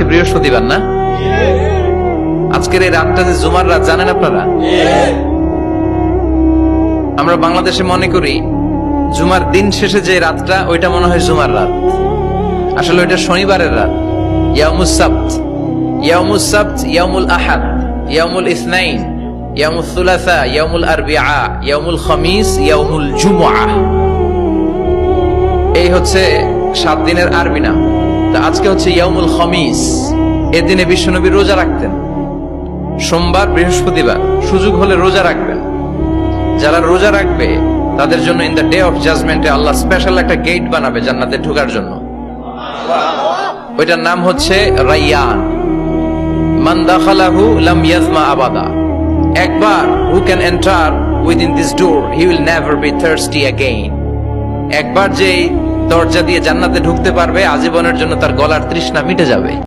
আজকে বৃহস্পতিবার না? আজকের এই রাতটা যে জুমার রাত জানেন আপনারা? আমরা বাংলাদেশে মনে করি জুমার দিন শেষে যে রাতটা ওইটা মনে হয় জুমার রাত, আসলে ওইটা শনিবারের রাত। ইয়াউমুস সাবত, ইয়াউমুস সাবত, ইয়াউমুল আহাদ, ইয়াউমুল ইসনাইন, ইয়াউমুল সুলাসা, ইয়াউমুল আরবিআ, ইয়াউমুল খামিস, ইয়াউমুল জুমআহ। এই হচ্ছে 7 দিনের আরবি নাম। তা আজকে হচ্ছে ইয়াউমুল খামিস। এই দিনে বিশ্বনবী রোজা রাখতেন। সোমবার, বৃহস্পতিবার সুযোগ হলে রোজা রাখবেন। যারা রোজা রাখবে তাদের জন্য ইন দ্য ডে অফ জাজমেন্টে আল্লাহ স্পেশাল একটা গেট বানাবে জান্নাতে ঢোকার জন্য। ওইটার নাম হচ্ছে রাইয়ান। মান দাখালাহু লাম ইয়াজমা আবাদা। একবার who can enter within this door he will never be thirsty again. একবার যে দরজা দিয়ে জান্নাতে ঢুকতে পারবে আজীবনের জন্য তার গলার তৃষ্ণা মিটে যাবে।